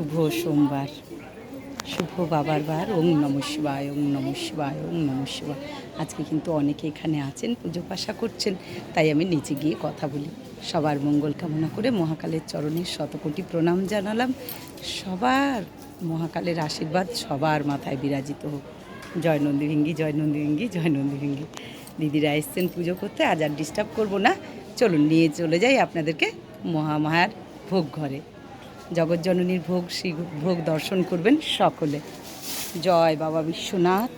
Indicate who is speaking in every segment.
Speaker 1: শুভ সোমবার, শুভ বাবার বার। ওং নমঃ শিবায়, ওং নমঃ শিবায়, ওং নমঃ শিবায়। আজকে কিন্তু অনেকে এখানে আছেন, পুজো পাশা করছেন, তাই আমি নিচে গিয়ে কথা বলি। সবার মঙ্গল কামনা করে মহাকালের চরণে শতকোটি প্রণাম জানালাম। সবার মহাকালের আশীর্বাদ সবার মাথায় বিরাজিত হোক। জয় নন্দীভিঙ্গি, জয় নন্দীভিঙ্গি, জয় নন্দীভিঙ্গি। দিদিরা এসছেন পুজো করতে, আজ আর ডিস্টার্ব করবো না। চলুন নিয়ে চলে যাই আপনাদেরকে মহামায়ার ভোগ ঘরে। জগৎজননীর ভোগ, সেই ভোগ দর্শন করবেন সকলে। জয় বাবা বিশ্বনাথ,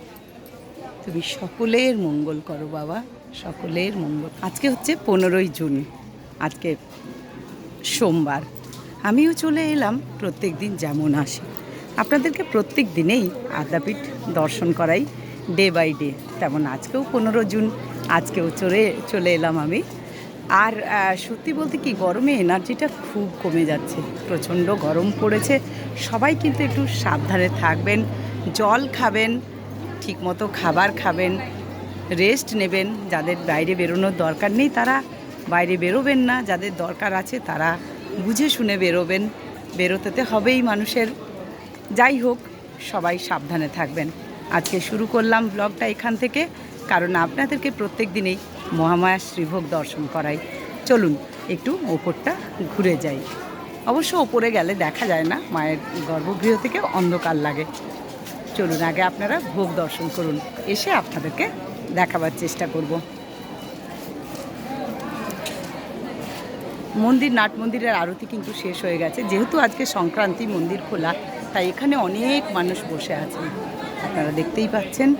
Speaker 1: তুমি সকলের মঙ্গল করো বাবা, সকলের মঙ্গল। আজকে হচ্ছে 15ই জুন, আজকে সোমবার। আমিও চলে এলাম প্রত্যেক দিন যেমন আসি, আপনাদেরকে প্রত্যেক দিনেই আদ্যাপীঠ দর্শন করাই, ডে বাই ডে। তেমন আজকেও 15 জুন, আজকেও চলে এলাম আমি। আর সত্যি বলতে কি, গরমে এনার্জিটা খুব কমে যাচ্ছে, প্রচণ্ড গরম পড়েছে। সবাই কিন্তু একটু সাবধানে থাকবেন, জল খাবেন, ঠিকমতো খাবার খাবেন, রেস্ট নেবেন। যাদের বাইরে বেরোনোর দরকার নেই তারা বাইরে বেরোবেন না, যাদের দরকার আছে তারা বুঝে শুনে বেরোবেন। বেরোতে হবেই মানুষের। যাই হোক, সবাই সাবধানে থাকবেন। আজকে শুরু করলাম ব্লগটা এখান থেকে, কারণ আপনাদেরকে প্রত্যেক দিনেই মহামায়া শ্রীভোগ দর্শন করাই। চলুন একটু ওপরটা ঘুরে যাই। অবশ্য ওপরে গেলে দেখা যায় না, মায়ের গর্ভগৃহ থেকে অন্ধকার লাগে। চলুন আগে আপনারা ভোগ দর্শন করুন, এসে আপনাদেরকে দেখাবার চেষ্টা করব। নাট মন্দিরের আরতি কিন্তু শেষ হয়ে গেছে। যেহেতু আজকে সংক্রান্তি, মন্দির খোলা, তাই এখানে অনেক মানুষ বসে আছেন, আপনারা দেখতেই পাচ্ছেন।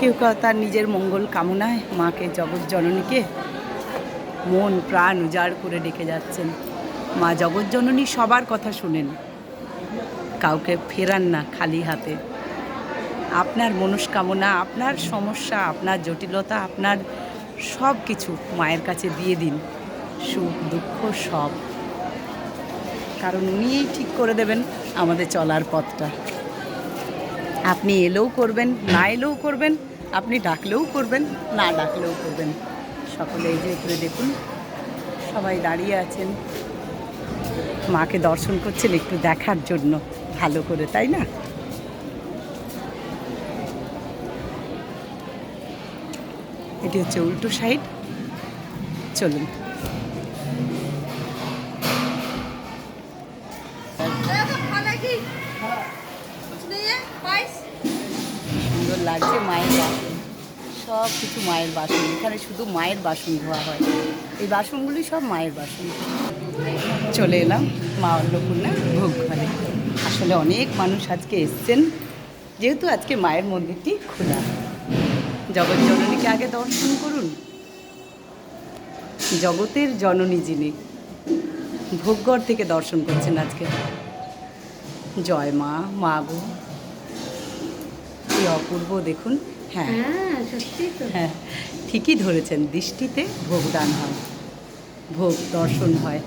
Speaker 1: কেউ কেউ তার নিজের মঙ্গল কামনায় মাকে, জগৎ জননীকে মন প্রাণ উজাড় করে ডেকে যাচ্ছেন। মা জগৎ জননী সবার কথা শুনেন, কাউকে ফেরান না খালি হাতে। আপনার মনস্কামনা, আপনার সমস্যা, আপনার জটিলতা, আপনার সব কিছু মায়ের কাছে দিয়ে দিন, সুখ দুঃখ সব। কারণ উনিই ঠিক করে দেবেন আমাদের চলার পথটা। আপনি এলেও করবেন, না এলেও করবেন, আপনি ডাকলেও করবেন, না ডাকলেও করবেন। সকলে এই যে করে দেখুন, সবাই দাঁড়িয়ে আছেন, মাকে দর্শন করছেন একটু দেখার জন্য ভালো করে, তাই না? এটি হচ্ছে উল্টো সাইড। চলুন। সুন্দর লাগছে মায়ের বাসন, সব কিছু মায়ের বাসন। এখানে শুধু মায়ের বাসন ধোয়া হয়, এই বাসনগুলি সব মায়ের বাসন। চলে এলাম মা অন্নপূর্ণা ভোগ ঘরে। আসলে অনেক মানুষ আজকে এসছেন, যেহেতু আজকে মায়ের মন্দিরটি খোলা। জগৎ জননীকে আগে দর্শন করুন। জগতের জননী যিনি, ভোগঘর থেকে দর্শন করছেন আজকে। জয় মা, মা গো, কি অপূর্ব দেখুন। হ্যাঁ হ্যাঁ, ঠিকই ধরেছেন, দৃষ্টিতে ভোগদান হয়, ভোগ দর্শন হয়।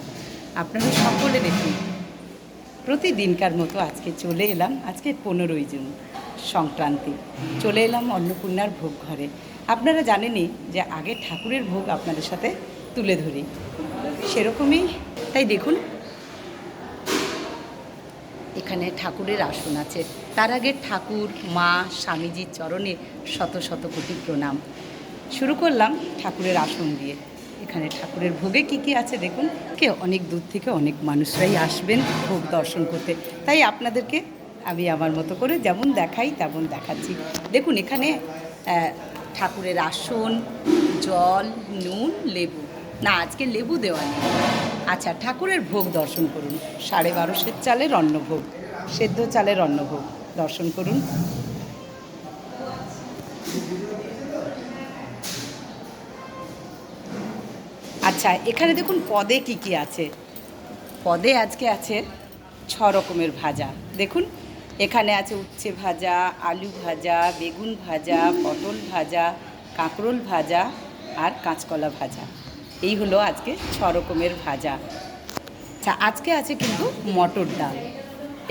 Speaker 1: আপনারা সকলে দেখুন। প্রতিদিনকার মতো আজকে চলে এলাম, আজকে 15ই জুন সংক্রান্তি, চলে এলাম অন্নপূর্ণার ভোগ ঘরে। আপনারা জানেনই যে আগে ঠাকুরের ভোগ আপনাদের সাথে তুলে ধরি, সেরকমই। তাই দেখুন, এখানে ঠাকুরের আসন আছে। তার আগে ঠাকুর, মা, স্বামীজির চরণে শত শত কোটি প্রণাম। শুরু করলাম ঠাকুরের আসন দিয়ে। এখানে ঠাকুরের ভোগে কি কি আছে দেখুন। অনেক দূর থেকে অনেক মানুষরাই আসবেন ভোগ দর্শন করতে, তাই আপনাদেরকে আমি আমার মতো করে যেমন দেখাই তেমন দেখাচ্ছি। দেখুন এখানে ঠাকুরের আসন, জল, নুন, লেবু। না, আজকে লেবু দেওয়া নেই। আচ্ছা, ঠাকুরের ভোগ দর্শন করুন। 12.5 চালের অন্নভোগ, সেদ্ধ চালের অন্নভোগ দর্শন করুন। আচ্ছা, এখানে দেখুন পদে কি কি আছে। পদে আজকে আছে 6 রকমের ভাজা। দেখুন এখানে আছে উচ্ছে ভাজা, আলু ভাজা, বেগুন ভাজা, পটল ভাজা, কাঁকরোল ভাজা আর কাঁচকলা ভাজা। এই হলো আজকে 6 রকমের ভাজা। আচ্ছা, আজকে আছে কিন্তু মটর ডাল।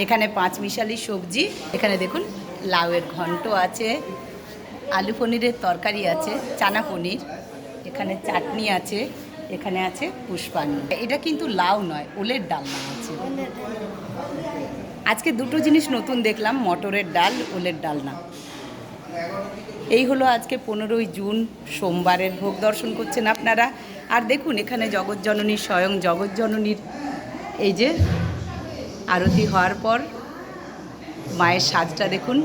Speaker 1: এখানে 5 মিশালি সবজি। এখানে দেখুন লাউয়ের ঘন্ট আছে, আলু পনিরের তরকারি আছে, চানা পনির, এখানে চাটনি আছে, এখানে আছে পুষ্পান্ন। এটা কিন্তু লাউ নয়, ওলের ডালনা আছে। আজকে দুটো জিনিস নতুন দেখলাম, মটরের ডাল, ওলের ডালনা। এই হলো আজকে 15ই জুন, সোমবারের ভোগ দর্শন করছেন আপনারা। আর দেখুন এখানে জগৎজননী, স্বয়ং জগৎজননীর এই যে আরতি হওয়ার পর মায়ের সাজটা দেখুন।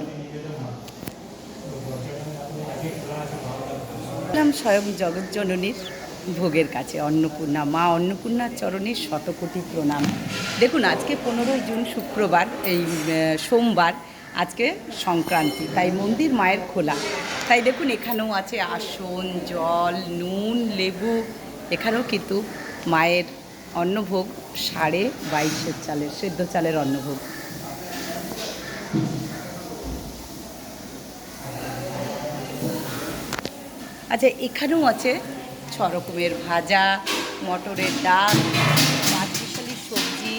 Speaker 1: স্বয়ং জগৎজননীর ভোগের কাছে অন্নপূর্ণা, মা অন্নপূর্ণার চরণে শতকোটি প্রণাম। দেখুন আজকে 15ই জুন শুক্রবার, এই সোমবার, আজকে সংক্রান্তি, তাই মন্দির মায়ের খোলা। তাই দেখুন এখানেও আছে আসন, জল, নুন, লেবু। এখানেও কিন্তু মায়ের অন্নভোগ 22.5 চালের, সেদ্ধ চালের অন্নভোগ। আচ্ছা, এখানেও আছে 6 রকমের ভাজা, মটরের ডাল, 5 মিশালি সবজি।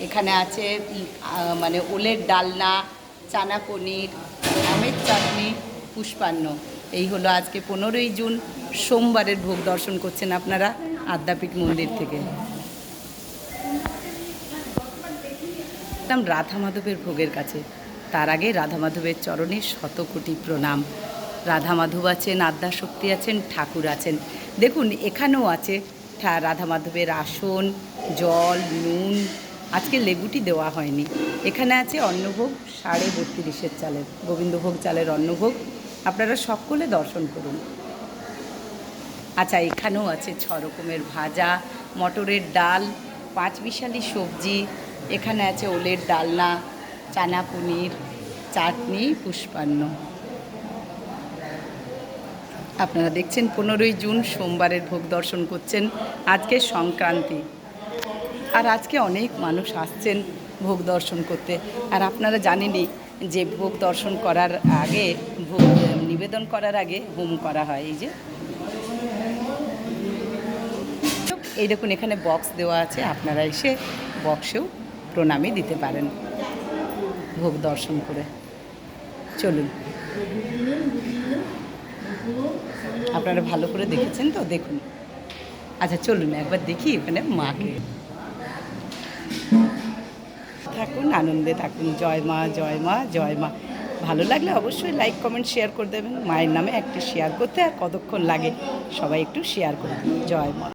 Speaker 1: এখানে আছে মানে ওলের ডালনা, চানা পনির, আমের চাটনি, পুষ্পান্ন। এই হলো আজকে 15ই জুন সোমবারের ভোগ দর্শন করছেন আপনারা আদ্যাপীঠ মন্দির থেকে। রাধা মাধবের ভোগের কাছে, তার আগে রাধা মাধবের চরণে শতকোটি প্রণাম। রাধা মাধব আছেন, আদ্যাশক্তি আছেন, ঠাকুর আছেন। দেখুন এখানেও আছে রাধা মাধবের আসন, জল, নুন। আজকে লেবুটি দেওয়া হয়নি। এখানে আছে অন্নভোগ 32.5 চালের, গোবিন্দভোগ চালের অন্নভোগ। আপনারা সকলে দর্শন করুন। আচ্ছা, এখানেও আছে 6 রকমের ভাজা, মটরের ডাল, 5 মিশালি সবজি। এখানে আছে ওলের ডালনা, চানা পনির, চাটনি, পুষ্পান্ন। আপনারা দেখছেন 15ই জুন সোমবারের ভোগ দর্শন করছেন। আজকে সংক্রান্তি, আর আজকে অনেক মানুষ আসছেন ভোগ দর্শন করতে। আর আপনারা জানেনই যে ভোগ দর্শন করার আগে, ভোগ নিবেদন করার আগে হোম করা হয়। এই দেখুন এখানে বক্স দেওয়া আছে, আপনারা এসে বক্সেও প্রণামী দিতে পারেন ভোগ দর্শন করে। চলুন, আপনারা ভালো করে দেখেছেন তো, দেখুন। আচ্ছা চলুন একবার দেখি ওখানে মাকে। থাকুন, আনন্দে থাকুন। জয় মা, জয় মা, জয় মা। ভালো লাগলে অবশ্যই লাইক, কমেন্ট, শেয়ার করে দেবেন। মায়ের নামে একটু শেয়ার করতে আর কতক্ষণ লাগে, সবাই একটু শেয়ার করে দেবেন। জয় মা।